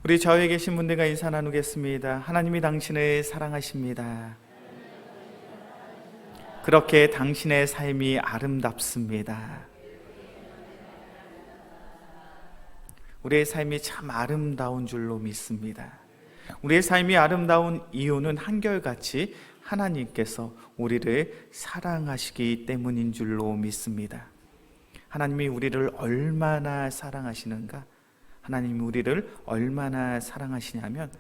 우리 좌우에 계신 분들과 인사 나누겠습니다. 하나님이 당신을 사랑하십니다. 그렇게 당신의 삶이 아름답습니다. 우리의 삶이 참 아름다운 줄로 믿습니다. 우리의 삶이 아름다운 이유는 한결같이 하나님께서 우리를 사랑하시기 때문인 줄로 믿습니다. 하나님이 우리를 얼마나 사랑하시는가? 하나님이 우리를 얼마나 사랑하시냐면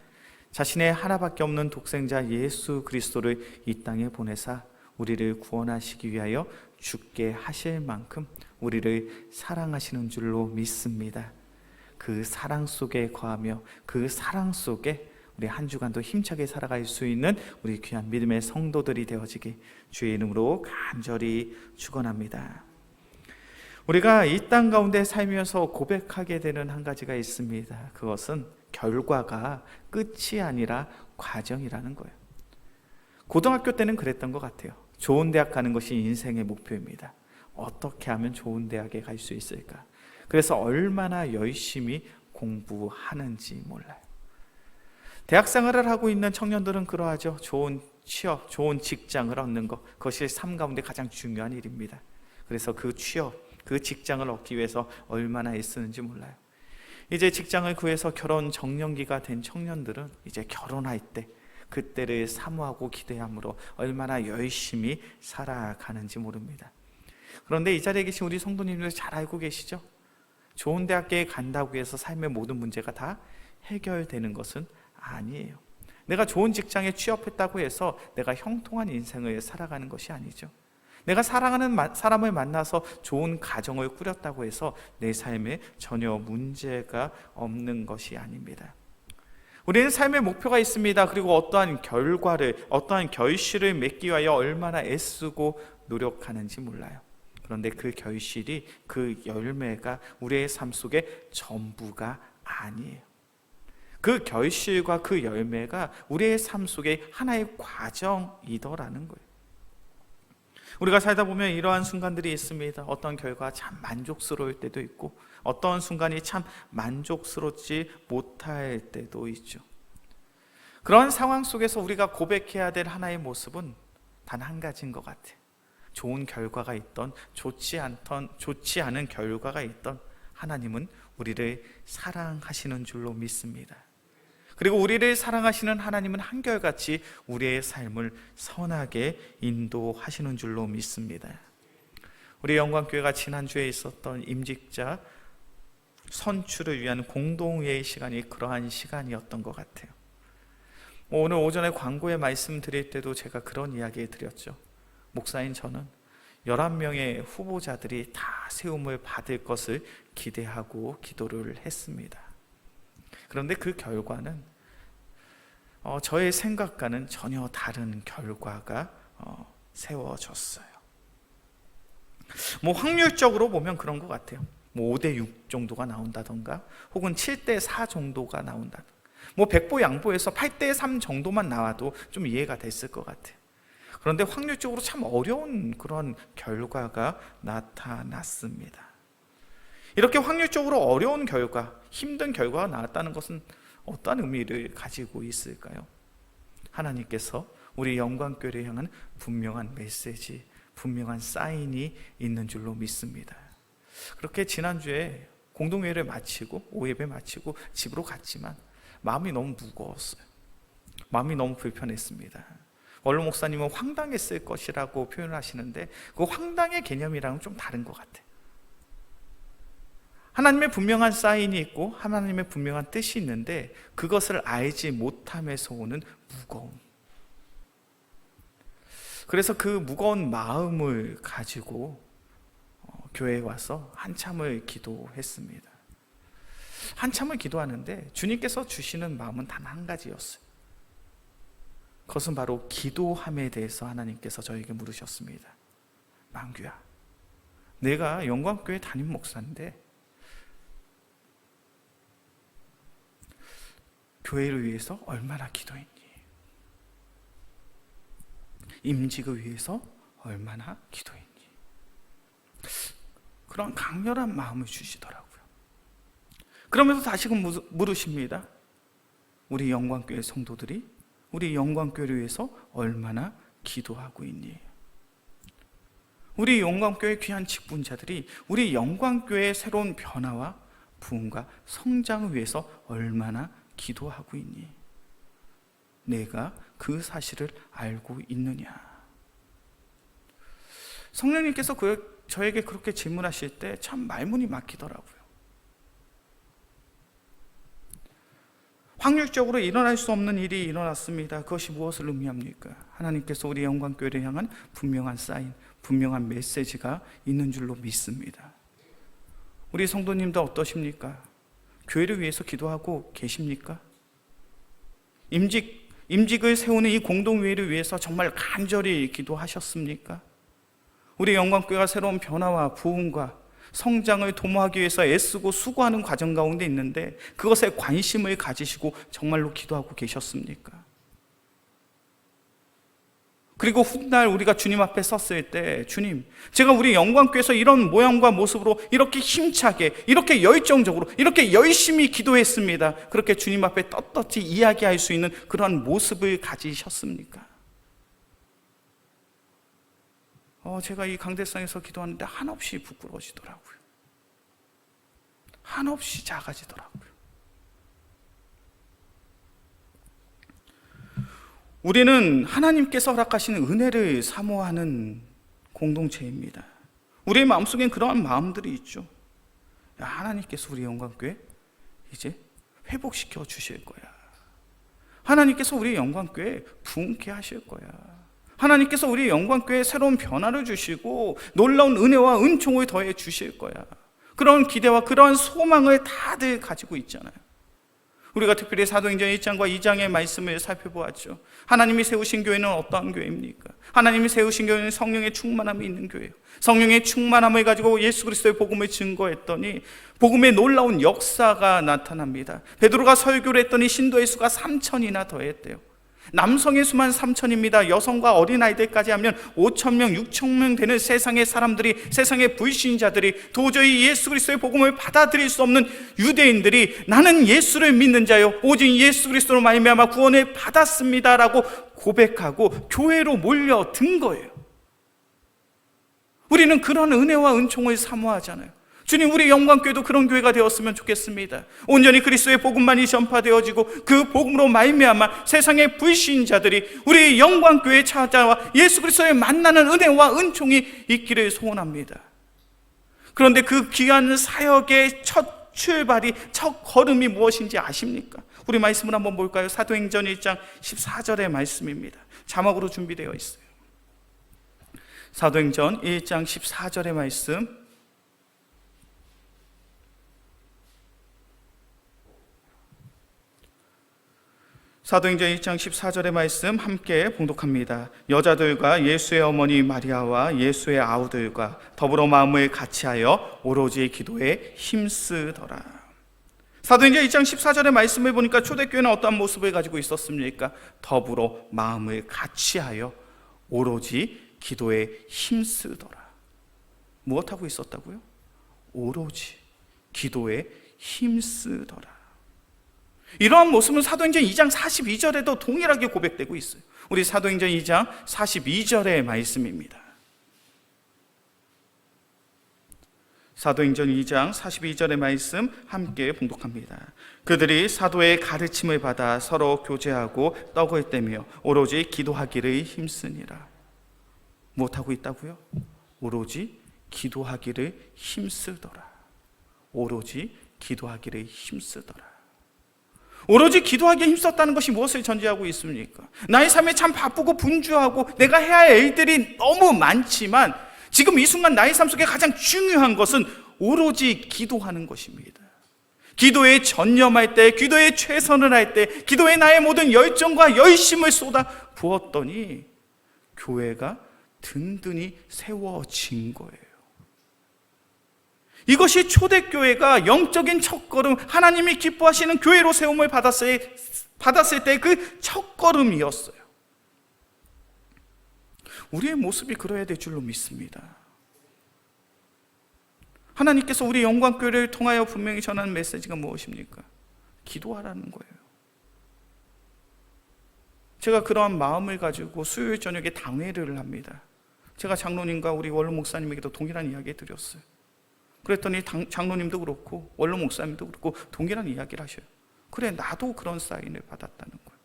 자신의 하나밖에 없는 독생자 예수 그리스도를 이 땅에 보내사 우리를 구원하시기 위하여 죽게 하실 만큼 우리를 사랑하시는 줄로 믿습니다. 그 사랑 속에 거하며 그 사랑 속에 우리 한 주간도 힘차게 살아갈 수 있는 우리 귀한 믿음의 성도들이 되어지기 주의 이름으로 간절히 축원합니다. 우리가 이 땅 가운데 살면서 고백하게 되는 한 가지가 있습니다. 그것은 결과가 끝이 아니라 과정이라는 거예요. 고등학교 때는 그랬던 것 같아요. 좋은 대학 가는 것이 인생의 목표입니다. 어떻게 하면 좋은 대학에 갈 수 있을까? 그래서 얼마나 열심히 공부하는지 몰라요. 대학 생활을 하고 있는 청년들은 그러하죠. 좋은 취업, 좋은 직장을 얻는 것, 그것이 삶 가운데 가장 중요한 일입니다. 그래서 그 취업, 그 직장을 얻기 위해서 얼마나 애쓰는지 몰라요. 이제 직장을 구해서 결혼 정년기가 된 청년들은 이제 결혼할 때 그때를 사모하고 기대함으로 얼마나 열심히 살아가는지 모릅니다. 그런데 이 자리에 계신 우리 성도님들 잘 알고 계시죠? 좋은 대학교에 간다고 해서 삶의 모든 문제가 다 해결되는 것은 아니에요. 내가 좋은 직장에 취업했다고 해서 내가 형통한 인생을 살아가는 것이 아니죠. 내가 사랑하는 사람을 만나서 좋은 가정을 꾸렸다고 해서 내 삶에 전혀 문제가 없는 것이 아닙니다. 우리는 삶의 목표가 있습니다. 그리고 어떠한 결과를, 어떠한 결실을 맺기 위하여 얼마나 애쓰고 노력하는지 몰라요. 그런데 그 결실이, 그 열매가 우리의 삶 속에 전부가 아니에요. 그 결실과 그 열매가 우리의 삶 속에 하나의 과정이더라는 거예요. 우리가 살다 보면 이러한 순간들이 있습니다. 어떤 결과 참 만족스러울 때도 있고 어떤 순간이 참 만족스럽지 못할 때도 있죠. 그런 상황 속에서 우리가 고백해야 될 하나의 모습은 단 한 가지인 것 같아요. 좋은 결과가 있던 좋지 않은 결과가 있던 하나님은 우리를 사랑하시는 줄로 믿습니다. 그리고 우리를 사랑하시는 하나님은 한결같이 우리의 삶을 선하게 인도하시는 줄로 믿습니다. 우리 영광교회가 지난주에 있었던 임직자 선출을 위한 공동회의 시간이 그러한 시간이었던 것 같아요. 오늘 오전에 광고에 말씀드릴 때도 제가 그런 이야기 드렸죠. 목사인 저는 11명의 후보자들이 다 세움을 받을 것을 기대하고 기도를 했습니다. 그런데 그 결과는 저의 생각과는 전혀 다른 결과가 세워졌어요. 확률적으로 보면 그런 것 같아요. 5대6 정도가 나온다던가 혹은 7대4 정도가 나온다던가 100보 양보해서 8대3 정도만 나와도 좀 이해가 됐을 것 같아요. 그런데 확률적으로 참 어려운 그런 결과가 나타났습니다. 이렇게 확률적으로 어려운 결과, 힘든 결과가 나왔다는 것은 어떠한 의미를 가지고 있을까요? 하나님께서 우리 영광교회를 향한 분명한 메시지, 분명한 사인이 있는 줄로 믿습니다. 그렇게 지난주에 공동회의를 마치고 오예배 마치고 집으로 갔지만 마음이 너무 무거웠어요. 마음이 너무 불편했습니다. 원로 목사님은 황당했을 것이라고 표현을 하시는데 그 황당의 개념이랑은 좀 다른 것 같아요. 하나님의 분명한 사인이 있고 하나님의 분명한 뜻이 있는데 그것을 알지 못함에서 오는 무거움. 그래서 그 무거운 마음을 가지고 교회에 와서 한참을 기도했습니다. 한참을 기도하는데 주님께서 주시는 마음은 단 한 가지였어요. 그것은 바로 기도함에 대해서 하나님께서 저에게 물으셨습니다. 만규야, 내가 영광교회 담임 목사인데 교회를 위해서 얼마나 기도했니? 임직을 위해서 얼마나 기도했니? 그런 강렬한 마음을 주시더라고요. 그러면서 다시금 물으십니다. 우리 영광교회 성도들이 우리 영광교회를 위해서 얼마나 기도하고 있니? 우리 영광교회 귀한 직분자들이 우리 영광교회의 새로운 변화와 부흥과 성장을 위해서 얼마나 기도하고 있니? 내가 그 사실을 알고 있느냐? 성령님께서 저에게 그렇게 질문하실 때 참 말문이 막히더라고요. 확률적으로 일어날 수 없는 일이 일어났습니다. 그것이 무엇을 의미합니까? 하나님께서 우리 영광교회를 향한 분명한 사인, 분명한 메시지가 있는 줄로 믿습니다. 우리 성도님들 어떠십니까? 교회를 위해서 기도하고 계십니까? 임직을 세우는 이 공동회의를 위해서 정말 간절히 기도하셨습니까? 우리 영광교회가 새로운 변화와 부흥과 성장을 도모하기 위해서 애쓰고 수고하는 과정 가운데 있는데 그것에 관심을 가지시고 정말로 기도하고 계셨습니까? 그리고 훗날 우리가 주님 앞에 섰을 때, 주님, 제가 우리 영광교회에서 이런 모양과 모습으로 이렇게 힘차게, 이렇게 열정적으로, 이렇게 열심히 기도했습니다. 그렇게 주님 앞에 떳떳이 이야기할 수 있는 그러한 모습을 가지셨습니까? 제가 이 강대상에서 기도하는데 한없이 부끄러워지더라고요. 한없이 작아지더라고요. 우리는 하나님께서 허락하시는 은혜를 사모하는 공동체입니다. 우리의 마음속엔 그러한 마음들이 있죠. 하나님께서 우리 영광교회 이제 회복시켜 주실 거야. 하나님께서 우리 영광교회 부흥케 하실 거야. 하나님께서 우리 영광교회에 새로운 변화를 주시고 놀라운 은혜와 은총을 더해 주실 거야. 그런 기대와 그러한 소망을 다들 가지고 있잖아요. 우리가 특별히 사도행전 1장과 2장의 말씀을 살펴보았죠. 하나님이 세우신 교회는 어떠한 교회입니까? 하나님이 세우신 교회는 성령의 충만함이 있는 교회예요. 성령의 충만함을 가지고 예수 그리스도의 복음을 증거했더니 복음의 놀라운 역사가 나타납니다. 베드로가 설교를 했더니 신도의 수가 3,000이나 더했대요. 남성의 수만 3,000입니다. 여성과 어린아이들까지 하면 5,000명, 6,000명 되는 세상의 사람들이, 세상의 불신자들이, 도저히 예수 그리스도의 복음을 받아들일 수 없는 유대인들이 나는 예수를 믿는 자요 오직 예수 그리스도로 말미암아 구원을 받았습니다라고 고백하고 교회로 몰려든 거예요. 우리는 그런 은혜와 은총을 사모하잖아요. 주님, 우리 영광교회도 그런 교회가 되었으면 좋겠습니다. 온전히 그리스도의 복음만이 전파되어지고 그 복음으로 말미암아 세상의 불신자들이 우리 영광교회에 찾아와 예수 그리스도를 만나는 은혜와 은총이 있기를 소원합니다. 그런데 그 귀한 사역의 첫 출발이, 첫 걸음이 무엇인지 아십니까? 우리 말씀을 한번 볼까요? 사도행전 1장 14절의 말씀입니다. 자막으로 준비되어 있어요. 사도행전 1장 14절의 말씀, 사도행전 1장 14절의 말씀 함께 봉독합니다. 여자들과 예수의 어머니 마리아와 예수의 아우들과 더불어 마음을 같이하여 오로지 기도에 힘쓰더라. 사도행전 1장 14절의 말씀을 보니까 초대교회는 어떠한 모습을 가지고 있었습니까? 더불어 마음을 같이하여 오로지 기도에 힘쓰더라. 무엇하고 있었다고요? 오로지 기도에 힘쓰더라. 이러한 모습은 사도행전 2장 42절에도 동일하게 고백되고 있어요. 우리 사도행전 2장 42절의 말씀입니다. 사도행전 2장 42절의 말씀 함께 봉독합니다. 그들이 사도의 가르침을 받아 서로 교제하고 떡을 떼며 오로지 기도하기를 힘쓰니라. 무엇하고 있다고요? 오로지 기도하기를 힘쓰더라. 오로지 기도하기를 힘쓰더라. 오로지 기도하기에 힘썼다는 것이 무엇을 전제하고 있습니까? 나의 삶에 참 바쁘고 분주하고 내가 해야 할 일들이 너무 많지만 지금 이 순간 나의 삶 속에 가장 중요한 것은 오로지 기도하는 것입니다. 기도에 전념할 때, 기도에 최선을 할 때, 기도에 나의 모든 열정과 열심을 쏟아 부었더니 교회가 든든히 세워진 거예요. 이것이 초대교회가 영적인 첫걸음, 하나님이 기뻐하시는 교회로 세움을 받았을 때 그 첫걸음이었어요. 우리의 모습이 그래야 될 줄로 믿습니다. 하나님께서 우리 영광교회를 통하여 분명히 전하는 메시지가 무엇입니까? 기도하라는 거예요. 제가 그러한 마음을 가지고 수요일 저녁에 당회를 합니다. 제가 장로님과 우리 원로 목사님에게도 동일한 이야기 드렸어요. 그랬더니 장로님도 그렇고 원로 목사님도 그렇고 동일한 이야기를 하셔요. 그래, 나도 그런 사인을 받았다는 거예요.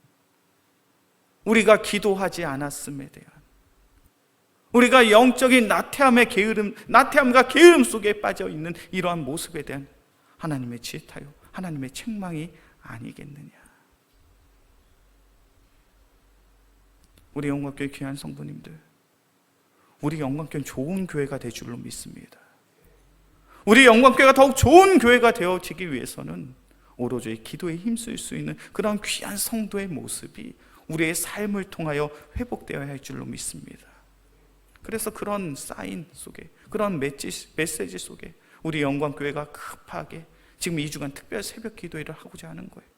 우리가 기도하지 않았음에 대한, 우리가 영적인 나태함과 게으름 속에 빠져 있는 이러한 모습에 대한 하나님의 질타요, 하나님의 책망이 아니겠느냐. 우리 영광교회 귀한 성도님들, 우리 영광교회는 좋은 교회가 될 줄로 믿습니다. 우리 영광교회가 더욱 좋은 교회가 되어지기 위해서는 오로지 기도에 힘쓸 수 있는 그런 귀한 성도의 모습이 우리의 삶을 통하여 회복되어야 할 줄로 믿습니다. 그래서 그런 사인 속에, 그런 메시지 속에 우리 영광교회가 급하게 지금 2주간 특별 새벽 기도회를 하고자 하는 거예요.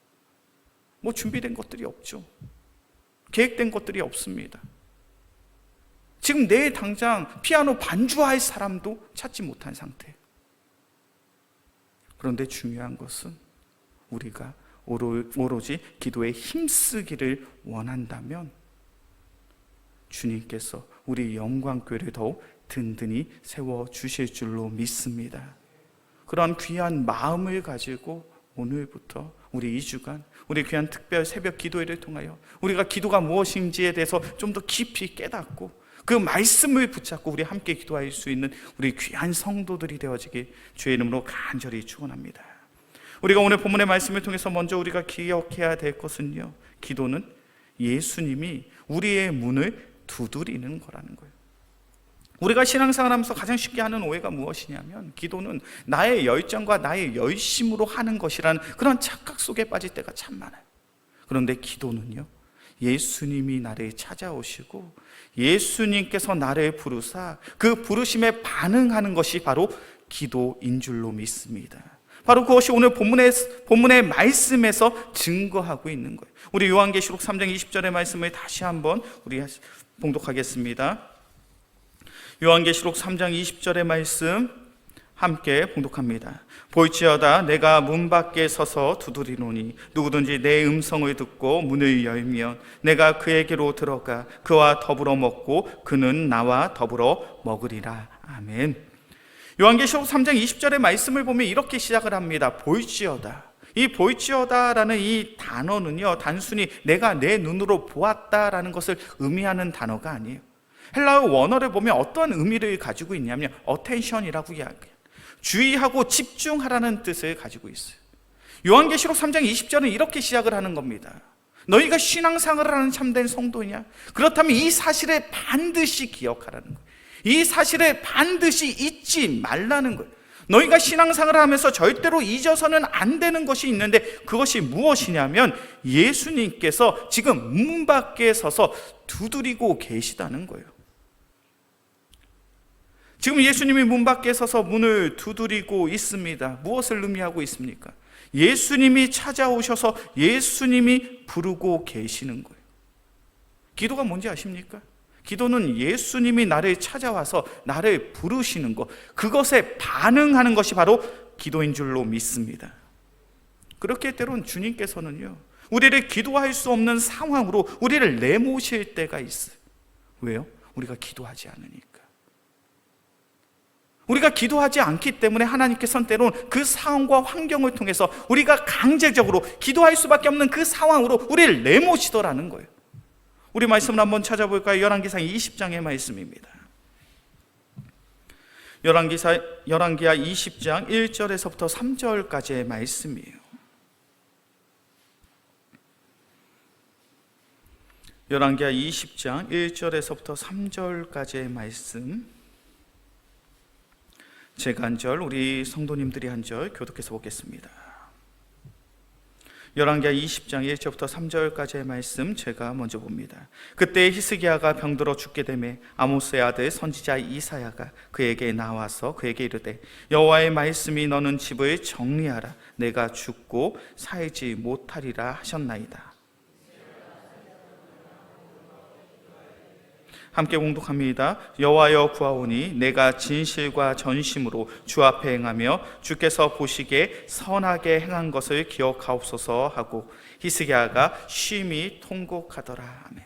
뭐 준비된 것들이 없죠. 계획된 것들이 없습니다. 지금 내일 당장 피아노 반주할 사람도 찾지 못한 상태. 그런데 중요한 것은 우리가 오로지 기도에 힘쓰기를 원한다면 주님께서 우리 영광교회를 더욱 든든히 세워주실 줄로 믿습니다. 그런 귀한 마음을 가지고 오늘부터 우리 2주간 우리 귀한 특별 새벽 기도회를 통하여 우리가 기도가 무엇인지에 대해서 좀 더 깊이 깨닫고 그 말씀을 붙잡고 우리 함께 기도할 수 있는 우리 귀한 성도들이 되어지길 주의 이름으로 간절히 축원합니다. 우리가 오늘 본문의 말씀을 통해서 먼저 우리가 기억해야 될 것은요, 기도는 예수님이 우리의 문을 두드리는 거라는 거예요. 우리가 신앙생활 하면서 가장 쉽게 하는 오해가 무엇이냐면 기도는 나의 열정과 나의 열심으로 하는 것이라는 그런 착각 속에 빠질 때가 참 많아요. 그런데 기도는요, 예수님이 나를 찾아오시고 예수님께서 나를 부르사 그 부르심에 반응하는 것이 바로 기도인 줄로 믿습니다. 바로 그것이 오늘 본문의 말씀에서 증거하고 있는 거예요. 우리 요한계시록 3장 20절의 말씀을 다시 한번 우리 봉독하겠습니다. 요한계시록 3장 20절의 말씀 함께 봉독합니다. 볼지어다 내가 문 밖에 서서 두드리노니 누구든지 내 음성을 듣고 문을 열면 내가 그에게로 들어가 그와 더불어 먹고 그는 나와 더불어 먹으리라. 아멘. 요한계시록 3장 20절의 말씀을 보면 이렇게 시작을 합니다. 볼지어다. 이 볼지어다라는 이 단어는요, 단순히 내가 내 눈으로 보았다라는 것을 의미하는 단어가 아니에요. 헬라어 원어를 보면 어떤 의미를 가지고 있냐면 attention이라고 이야기해요. 주의하고 집중하라는 뜻을 가지고 있어요. 요한계시록 3장 20절은 이렇게 시작을 하는 겁니다. 너희가 신앙생활을 하는 참된 성도냐? 그렇다면 이 사실을 반드시 기억하라는 거예요. 이 사실을 반드시 잊지 말라는 거예요. 너희가 신앙생활을 하면서 절대로 잊어서는 안 되는 것이 있는데 그것이 무엇이냐면 예수님께서 지금 문 밖에 서서 두드리고 계시다는 거예요. 지금 예수님이 문 밖에 서서 문을 두드리고 있습니다. 무엇을 의미하고 있습니까? 예수님이 찾아오셔서 예수님이 부르고 계시는 거예요. 기도가 뭔지 아십니까? 기도는 예수님이 나를 찾아와서 나를 부르시는 것, 그것에 반응하는 것이 바로 기도인 줄로 믿습니다. 그렇게 때론 주님께서는요, 우리를 기도할 수 없는 상황으로 우리를 내모실 때가 있어요. 왜요? 우리가 기도하지 않으니까. 우리가 기도하지 않기 때문에 하나님께서는 때론 그 상황과 환경을 통해서 우리가 강제적으로 기도할 수밖에 없는 그 상황으로 우리를 내모시더라는 거예요. 우리 말씀을 한번 찾아볼까요? 열왕기상 20장의 말씀입니다. 열왕기하 20장 1절에서부터 3절까지의 말씀이에요. 열왕기하 20장 1절에서부터 3절까지의 말씀, 제가 한 절, 우리 성도님들이 한 절 교독해서 보겠습니다. 열왕기하 20장 1절부터 3절까지의 말씀 제가 먼저 봅니다. 그때 히스기야가 병들어 죽게 되매 아모스의 아들 선지자 이사야가 그에게 나와서 그에게 이르되 여호와의 말씀이 너는 집을 정리하라. 내가 죽고 살지 못하리라 하셨나이다. 함께 공독합니다. 여호와여 구하오니 내가 진실과 전심으로 주 앞에 행하며 주께서 보시기에 선하게 행한 것을 기억하옵소서 하고 히스기야가 심히 통곡하더라. 아멘.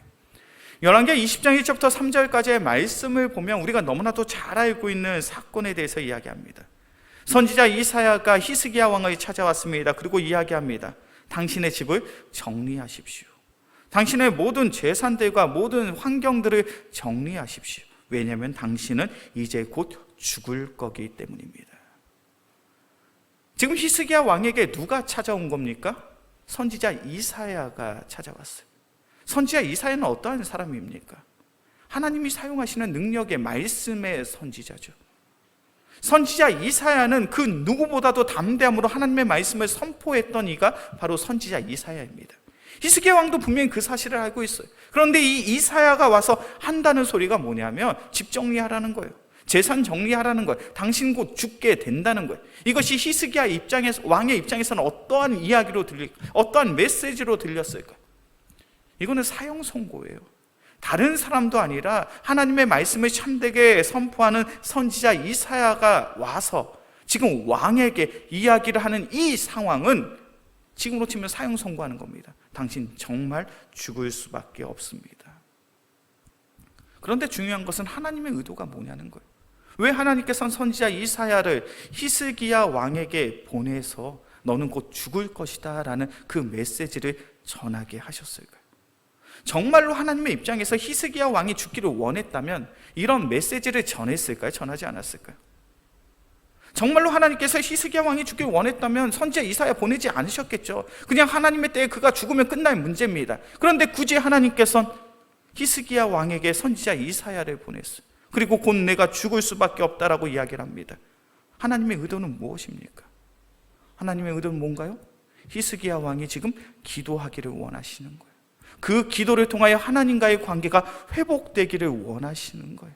열왕기하 20장 1절부터 3절까지의 말씀을 보면 우리가 너무나도 잘 알고 있는 사건에 대해서 이야기합니다. 선지자 이사야가 히스기야 왕을 찾아왔습니다. 그리고 이야기합니다. 당신의 집을 정리하십시오. 당신의 모든 재산들과 모든 환경들을 정리하십시오. 왜냐하면 당신은 이제 곧 죽을 거기 때문입니다. 지금 히스기야 왕에게 누가 찾아온 겁니까? 선지자 이사야가 찾아왔어요. 선지자 이사야는 어떠한 사람입니까? 하나님이 사용하시는 능력의 말씀의 선지자죠. 선지자 이사야는 그 누구보다도 담대함으로 하나님의 말씀을 선포했던 이가 바로 선지자 이사야입니다. 히스기야 왕도 분명히 그 사실을 알고 있어요. 그런데 이 이사야가 와서 한다는 소리가 뭐냐면 집 정리하라는 거예요. 재산 정리하라는 거예요. 당신 곧 죽게 된다는 거예요. 이것이 히스기야 입장에서, 왕의 입장에서는 어떠한 이야기로 어떠한 메시지로 들렸을까요? 이거는 사형 선고예요. 다른 사람도 아니라 하나님의 말씀을 참되게 선포하는 선지자 이사야가 와서 지금 왕에게 이야기를 하는 이 상황은 지금으로 치면 사형 선고하는 겁니다. 당신 정말 죽을 수밖에 없습니다. 그런데 중요한 것은 하나님의 의도가 뭐냐는 거예요. 왜 하나님께서는 선지자 이사야를 히스기야 왕에게 보내서 너는 곧 죽을 것이다 라는 그 메시지를 전하게 하셨을까요? 정말로 하나님의 입장에서 히스기야 왕이 죽기를 원했다면 이런 메시지를 전했을까요? 전하지 않았을까요? 정말로 하나님께서 히스기야 왕이 죽기를 원했다면 선지자 이사야 보내지 않으셨겠죠. 그냥 하나님의 때에 그가 죽으면 끝날 문제입니다. 그런데 굳이 하나님께서는 히스기야 왕에게 선지자 이사야를 보냈어요. 그리고 곧 내가 죽을 수밖에 없다라고 이야기를 합니다. 하나님의 의도는 무엇입니까? 하나님의 의도는 뭔가요? 히스기야 왕이 지금 기도하기를 원하시는 거예요. 그 기도를 통하여 하나님과의 관계가 회복되기를 원하시는 거예요.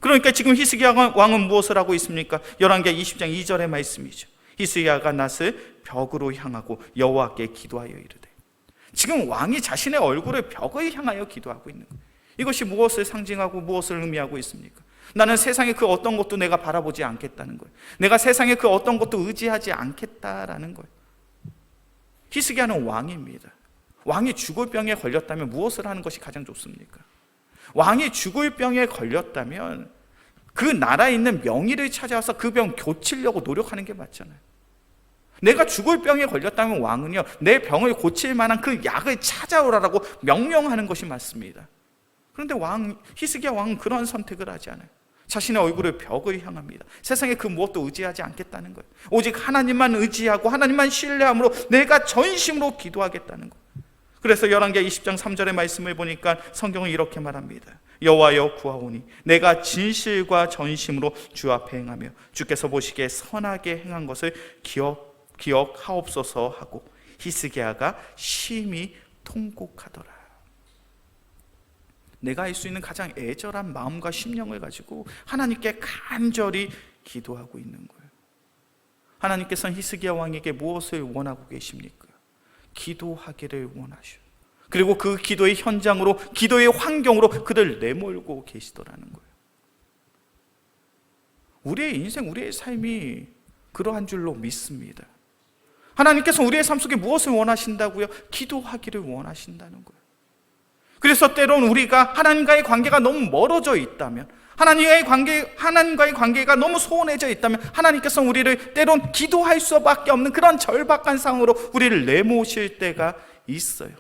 그러니까 지금 히스기야 왕은 무엇을 하고 있습니까? 열왕기하 20장 2절의 말씀이죠. 히스기야가 낫을 벽으로 향하고 여호와께 기도하여 이르되. 지금 왕이 자신의 얼굴을 벽을 향하여 기도하고 있는 거예요. 이것이 무엇을 상징하고 무엇을 의미하고 있습니까? 나는 세상의 그 어떤 것도 내가 바라보지 않겠다는 거예요. 내가 세상의 그 어떤 것도 의지하지 않겠다라는 거예요. 히스기야는 왕입니다. 왕이 죽을 병에 걸렸다면 무엇을 하는 것이 가장 좋습니까? 왕이 죽을 병에 걸렸다면 그 나라에 있는 명의를 찾아와서 그 병 고치려고 노력하는 게 맞잖아요. 내가 죽을 병에 걸렸다면 왕은요, 내 병을 고칠 만한 그 약을 찾아오라고 명령하는 것이 맞습니다. 그런데 히스기야 왕은 그런 선택을 하지 않아요. 자신의 얼굴을 벽을 향합니다. 세상에 그 무엇도 의지하지 않겠다는 거예요. 오직 하나님만 의지하고 하나님만 신뢰함으로 내가 전심으로 기도하겠다는 거예요. 그래서 열왕기하 20장 3절의 말씀을 보니까 성경은 이렇게 말합니다. 여호와여 구하오니 내가 진실과 전심으로 주 앞에 행하며 주께서 보시기에 선하게 행한 것을 기억하옵소서 하고 히스기야가 심히 통곡하더라. 내가 알 수 있는 가장 애절한 마음과 심령을 가지고 하나님께 간절히 기도하고 있는 거예요. 하나님께서는 히스기야 왕에게 무엇을 원하고 계십니까? 기도하기를 원하셔. 그리고 그 기도의 현장으로, 기도의 환경으로 그들 내몰고 계시더라는 거예요. 우리의 인생, 우리의 삶이 그러한 줄로 믿습니다. 하나님께서 우리의 삶 속에 무엇을 원하신다고요? 기도하기를 원하신다는 거예요. 그래서 때론 우리가 하나님과의 관계가 너무 멀어져 있다면, 하나님과의 관계가 너무 소원해져 있다면 하나님께서 우리를 때론 기도할 수밖에 없는 그런 절박한 상황으로 우리를 내모실 때가 있어요.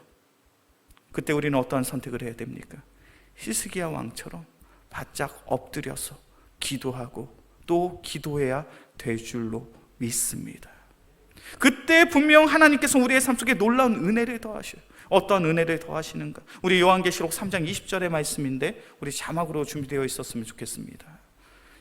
그때 우리는 어떠한 선택을 해야 됩니까? 히스기야 왕처럼 바짝 엎드려서 기도하고 또 기도해야 될 줄로 믿습니다. 그때 분명 하나님께서 우리의 삶 속에 놀라운 은혜를 더하셔요. 어떤 은혜를 더하시는가? 우리 요한계시록 3장 20절의 말씀인데 우리 자막으로 준비되어 있었으면 좋겠습니다.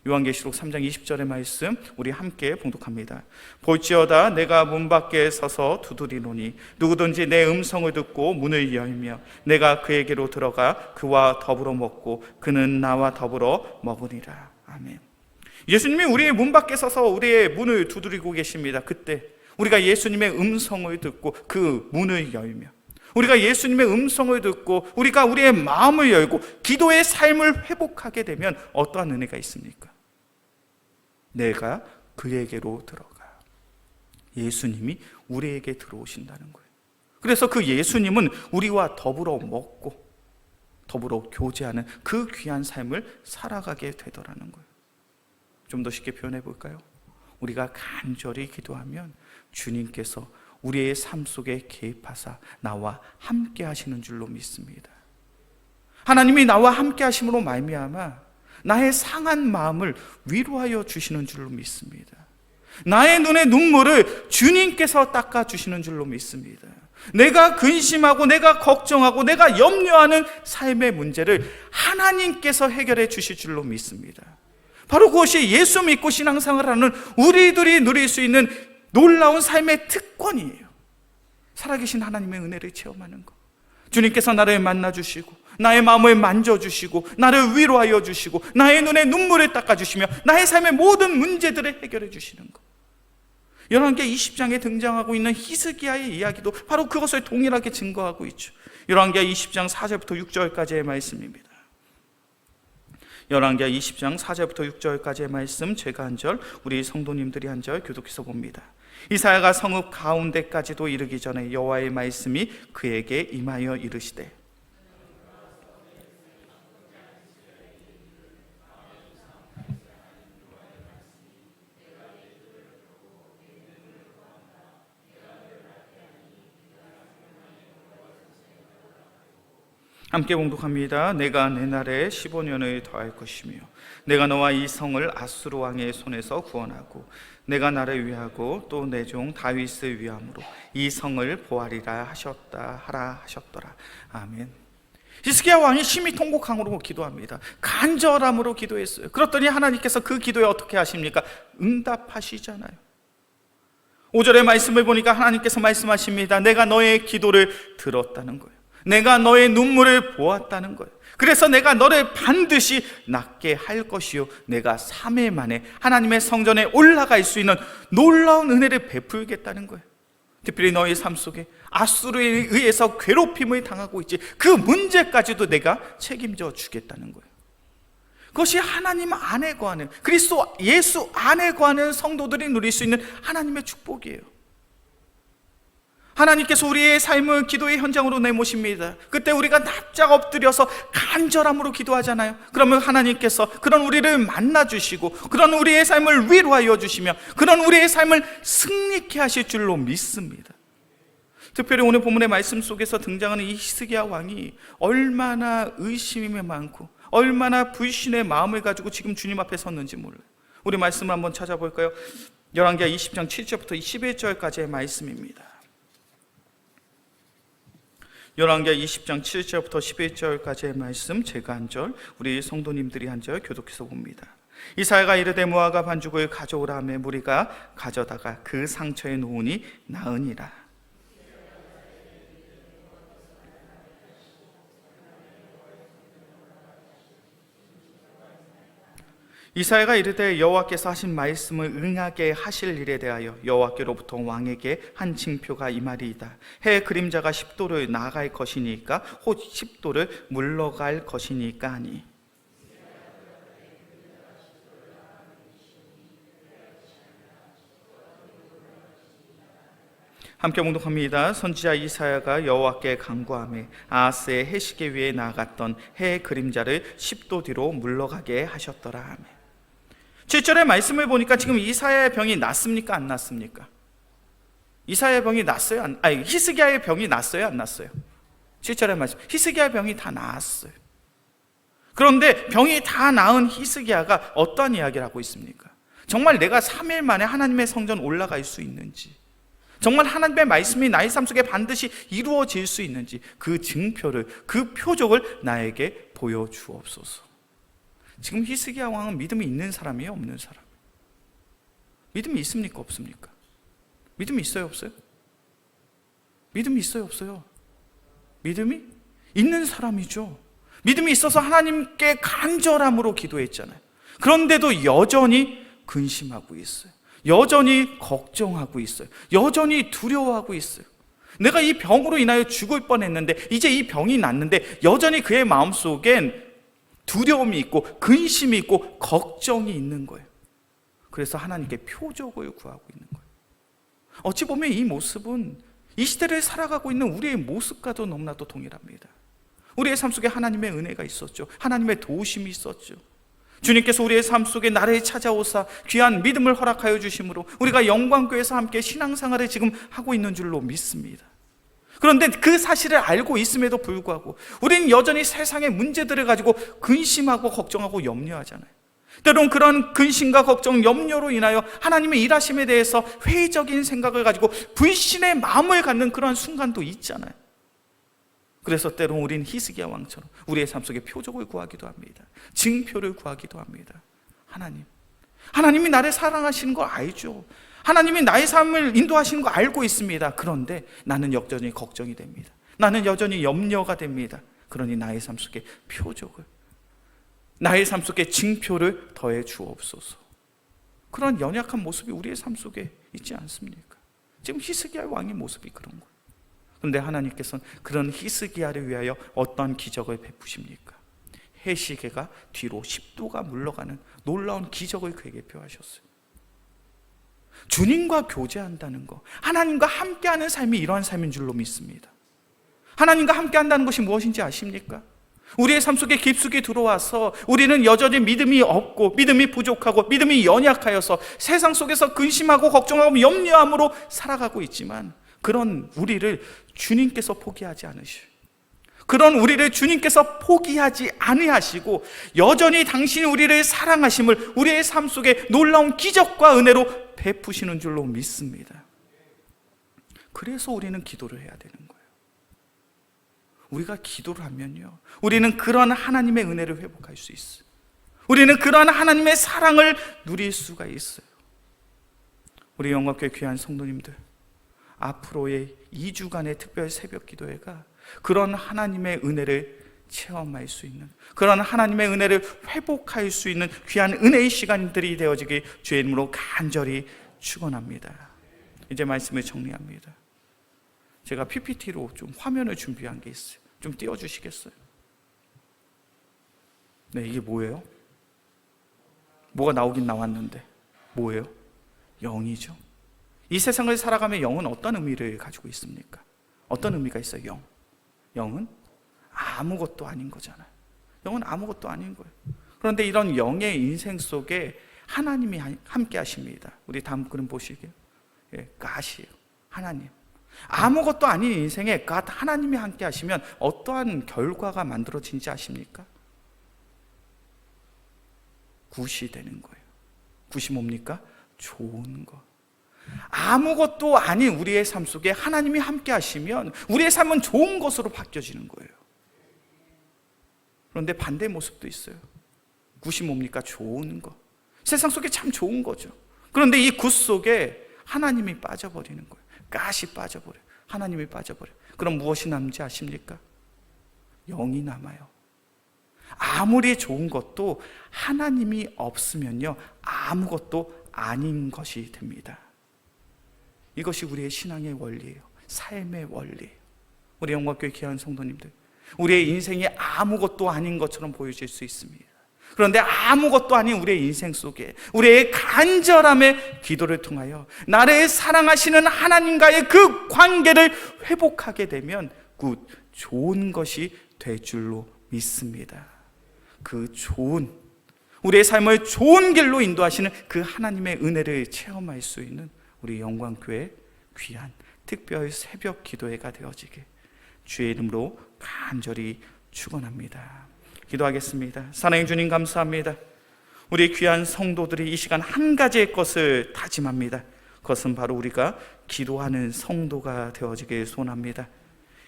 요한계시록 3장 20절의 말씀 우리 함께 봉독합니다. 볼지어다 내가 문 밖에 서서 두드리노니 누구든지 내 음성을 듣고 문을 열며 내가 그에게로 들어가 그와 더불어 먹고 그는 나와 더불어 먹으리라. 아멘. 예수님이 우리의 문 밖에 서서 우리의 문을 두드리고 계십니다. 그때 우리가 예수님의 음성을 듣고 그 문을 열며 우리가 예수님의 음성을 듣고 우리가 우리의 마음을 열고 기도의 삶을 회복하게 되면 어떠한 은혜가 있습니까? 내가 그에게로 들어가. 예수님이 우리에게 들어오신다는 거예요. 그래서 그 예수님은 우리와 더불어 먹고 더불어 교제하는 그 귀한 삶을 살아가게 되더라는 거예요. 좀 더 쉽게 표현해 볼까요? 우리가 간절히 기도하면 주님께서 우리의 삶 속에 개입하사 나와 함께 하시는 줄로 믿습니다. 하나님이 나와 함께 하심으로 말미암아 나의 상한 마음을 위로하여 주시는 줄로 믿습니다. 나의 눈의 눈물을 주님께서 닦아주시는 줄로 믿습니다. 내가 근심하고 내가 걱정하고 내가 염려하는 삶의 문제를 하나님께서 해결해 주실 줄로 믿습니다. 바로 그것이 예수 믿고 신앙생활하는 우리들이 누릴 수 있는 놀라운 삶의 특권이에요. 살아계신 하나님의 은혜를 체험하는 것. 주님께서 나를 만나주시고 나의 마음을 만져주시고 나를 위로하여 주시고 나의 눈에 눈물을 닦아주시며 나의 삶의 모든 문제들을 해결해 주시는 것. 열왕기하 20장에 등장하고 있는 히스기야의 이야기도 바로 그것을 동일하게 증거하고 있죠. 열왕기하 20장 4절부터 6절까지의 말씀입니다. 열왕기하 20장 4절부터 6절까지의 말씀, 제가 한 절, 우리 성도님들이 한 절 교독해서 봅니다. 이사야가 성읍 가운데까지도 이르기 전에 여호와의 말씀이 그에게 임하여 이르시되 함께 봉독합니다. 내가 내 날에 15년을 더할 것이며 내가 너와 이 성을 아수르 왕의 손에서 구원하고 내가 나를 위하고 또 내 종 다윗을 위함으로 이 성을 보하리라 하셨더라. 아멘. 히스기야 왕이 심히 통곡함으로 기도합니다. 간절함으로 기도했어요. 그랬더니 하나님께서 그 기도에 어떻게 하십니까? 응답하시잖아요. 5절의 말씀을 보니까 하나님께서 말씀하십니다. 내가 너의 기도를 들었다는 거예요. 내가 너의 눈물을 보았다는 거예요. 그래서 내가 너를 반드시 낫게 할 것이요 내가 3일 만에 하나님의 성전에 올라갈 수 있는 놀라운 은혜를 베풀겠다는 거예요. 특별히 너의 삶 속에 아수르에 의해서 괴롭힘을 당하고 있지, 그 문제까지도 내가 책임져 주겠다는 거예요. 그것이 하나님 안에 거하는, 그리스도 예수 안에 거하는 성도들이 누릴 수 있는 하나님의 축복이에요. 하나님께서 우리의 삶을 기도의 현장으로 내모십니다. 그때 우리가 납작 엎드려서 간절함으로 기도하잖아요. 그러면 하나님께서 그런 우리를 만나주시고 그런 우리의 삶을 위로하여 주시며 그런 우리의 삶을 승리케 하실 줄로 믿습니다. 특별히 오늘 본문의 말씀 속에서 등장하는 이 히스기야 왕이 얼마나 의심이 많고 얼마나 불신의 마음을 가지고 지금 주님 앞에 섰는지 몰라요. 우리 말씀을 한번 찾아볼까요? 열왕기하 20장 7절부터 11절까지의 말씀입니다. 열왕기하 20장 7절부터 11절까지의 말씀, 제가 한 절, 우리 성도님들이 한 절 교독해서 봅니다. 이사야가 이르되 무화과 반죽을 가져오라 하매 무리가 가져다가 그 상처에 놓으니 나으니라. 이사야가 이르되 여호와께서 하신 말씀을 응하게 하실 일에 대하여 여호와께로부터 왕에게 한 징표가 임하리이다. 해의 그림자가 10도를 나아갈 것이니까 혹 10도를 물러갈 것이니까 하니. 함께 봉독합니다. 선지자 이사야가 여호와께 간구하며 아하스의 해시계 위에 나아갔던 해의 그림자를 10도 뒤로 물러가게 하셨더라 하며. 7절의 말씀을 보니까 지금 이사야의 병이 낫습니까? 안 낫습니까? 이사야의 병이 낫어요? 히스기야의 병이 낫어요? 안 낫어요? 7절의 말씀, 히스기야의 병이 다 나았어요. 그런데 병이 다 나은 히스기야가 어떤 이야기를 하고 있습니까? 정말 내가 3일 만에 하나님의 성전 올라갈 수 있는지, 정말 하나님의 말씀이 나의 삶 속에 반드시 이루어질 수 있는지 그 증표를, 그 표적을 나에게 보여주옵소서. 지금 히스기야 왕은 믿음이 있는 사람이에요? 없는 사람? 믿음이 있습니까? 없습니까? 믿음이 있어요? 없어요? 믿음이 있어요? 없어요? 믿음이 있는 사람이죠. 믿음이 있어서 하나님께 간절함으로 기도했잖아요. 그런데도 여전히 근심하고 있어요. 여전히 걱정하고 있어요. 여전히 두려워하고 있어요. 내가 이 병으로 인하여 죽을 뻔했는데 이제 이 병이 낫는데 여전히 그의 마음속엔 두려움이 있고 근심이 있고 걱정이 있는 거예요. 그래서 하나님께 표적을 구하고 있는 거예요. 어찌 보면 이 모습은 이 시대를 살아가고 있는 우리의 모습과도 너무나도 동일합니다. 우리의 삶 속에 하나님의 은혜가 있었죠. 하나님의 도우심이 있었죠. 주님께서 우리의 삶 속에 나를 찾아오사 귀한 믿음을 허락하여 주심으로 우리가 영광교회에서 함께 신앙생활을 지금 하고 있는 줄로 믿습니다. 그런데 그 사실을 알고 있음에도 불구하고 우리는 여전히 세상의 문제들을 가지고 근심하고 걱정하고 염려하잖아요. 때론 그런 근심과 걱정, 염려로 인하여 하나님의 일하심에 대해서 회의적인 생각을 가지고 불신의 마음을 갖는 그런 순간도 있잖아요. 그래서 때론 우리는 히스기야 왕처럼 우리의 삶 속에 표적을 구하기도 합니다. 증표를 구하기도 합니다. 하나님이 나를 사랑하시는 거 알죠. 하나님이 나의 삶을 인도하시는 거 알고 있습니다. 그런데 나는 여전히 걱정이 됩니다. 나는 여전히 염려가 됩니다. 그러니 나의 삶 속에 표적을, 나의 삶 속에 징표를 더해 주옵소서. 그런 연약한 모습이 우리의 삶 속에 있지 않습니까? 지금 히스기야 왕의 모습이 그런 거예요. 그런데 하나님께서는 그런 히스기야를 위하여 어떤 기적을 베푸십니까? 해시계가 뒤로 10도가 물러가는 놀라운 기적을 그에게 표하셨어요. 주님과 교제한다는 것, 하나님과 함께하는 삶이 이러한 삶인 줄로 믿습니다. 하나님과 함께한다는 것이 무엇인지 아십니까? 우리의 삶 속에 깊숙이 들어와서 우리는 여전히 믿음이 없고 믿음이 부족하고 믿음이 연약하여서 세상 속에서 근심하고 걱정하고 염려함으로 살아가고 있지만 그런 우리를 주님께서 포기하지 않으시고, 그런 우리를 주님께서 포기하지 아니하시고 여전히 당신이 우리를 사랑하심을 우리의 삶 속에 놀라운 기적과 은혜로 베푸시는 줄로 믿습니다. 그래서 우리는 기도를 해야 되는 거예요. 우리가 기도를 하면요, 우리는 그런 하나님의 은혜를 회복할 수 있어요. 우리는 그런 하나님의 사랑을 누릴 수가 있어요. 우리 영광교회 귀한 성도님들, 앞으로의 2주간의 특별 새벽 기도회가 그런 하나님의 은혜를 체험할 수 있는, 그런 하나님의 은혜를 회복할 수 있는 귀한 은혜의 시간들이 되어지길 주의 이름으로 간절히 축원합니다. 이제 말씀을 정리합니다. 제가 PPT로 좀 화면을 준비한 게 있어요. 좀 띄워주시겠어요? 네, 이게 뭐예요? 뭐가 나오긴 나왔는데 뭐예요? 영이죠. 이 세상을 살아가며 영은 어떤 의미를 가지고 있습니까? 어떤 의미가 있어요? 영은 아무것도 아닌 거잖아요. 영은 아무것도 아닌 거예요. 그런데 이런 영의 인생 속에 하나님이 함께 하십니다. 우리 다음 그림 보시게요. 갓이에요. 하나님. 아무것도 아닌 인생에 갓 하나님이 함께 하시면 어떠한 결과가 만들어지는지 아십니까? 굿이 되는 거예요. 굿이 뭡니까? 좋은 것. 아무것도 아닌 우리의 삶 속에 하나님이 함께 하시면 우리의 삶은 좋은 것으로 바뀌어지는 거예요. 그런데 반대 모습도 있어요. 굿이 뭡니까? 좋은 것. 세상 속에 참 좋은 거죠. 그런데 이 굿 속에 하나님이 빠져버리는 거예요. 가시 빠져버려요. 하나님이 빠져버려요. 그럼 무엇이 남지 아십니까? 영이 남아요. 아무리 좋은 것도 하나님이 없으면요, 아무것도 아닌 것이 됩니다. 이것이 우리의 신앙의 원리예요. 삶의 원리예요. 우리 영광교회 귀한 성도님들, 우리의 인생이 아무것도 아닌 것처럼 보여질 수 있습니다. 그런데 아무것도 아닌 우리의 인생 속에 우리의 간절함의 기도를 통하여 나를 사랑하시는 하나님과의 그 관계를 회복하게 되면 굿, 좋은 것이 될 줄로 믿습니다. 그 좋은, 우리의 삶을 좋은 길로 인도하시는 그 하나님의 은혜를 체험할 수 있는 우리 영광교회 귀한 특별 새벽 기도회가 되어지게 주의 이름으로 간절히 축원합니다. 기도하겠습니다. 사랑의 주님, 감사합니다. 우리 귀한 성도들이 이 시간 한 가지의 것을 다짐합니다. 그것은 바로 우리가 기도하는 성도가 되어지길 소원합니다.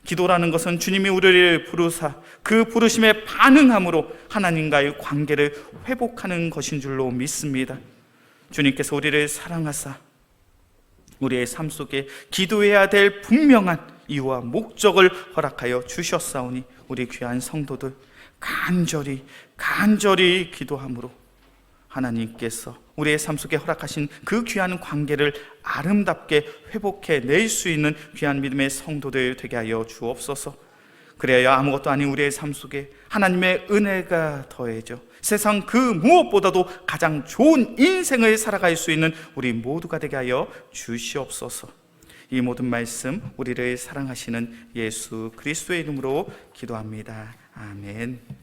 기도라는 것은 주님이 우리를 부르사 그 부르심에 반응함으로 하나님과의 관계를 회복하는 것인 줄로 믿습니다. 주님께서 우리를 사랑하사 우리의 삶 속에 기도해야 될 분명한 이유와 목적을 허락하여 주셨사오니 우리 귀한 성도들 간절히 기도함으로 하나님께서 우리의 삶 속에 허락하신 그 귀한 관계를 아름답게 회복해 낼 수 있는 귀한 믿음의 성도들 되게 하여 주옵소서. 그래야 아무것도 아닌 우리의 삶 속에 하나님의 은혜가 더해져 세상 그 무엇보다도 가장 좋은 인생을 살아갈 수 있는 우리 모두가 되게 하여 주시옵소서. 이 모든 말씀 우리를 사랑하시는 예수 그리스도의 이름으로 기도합니다. 아멘.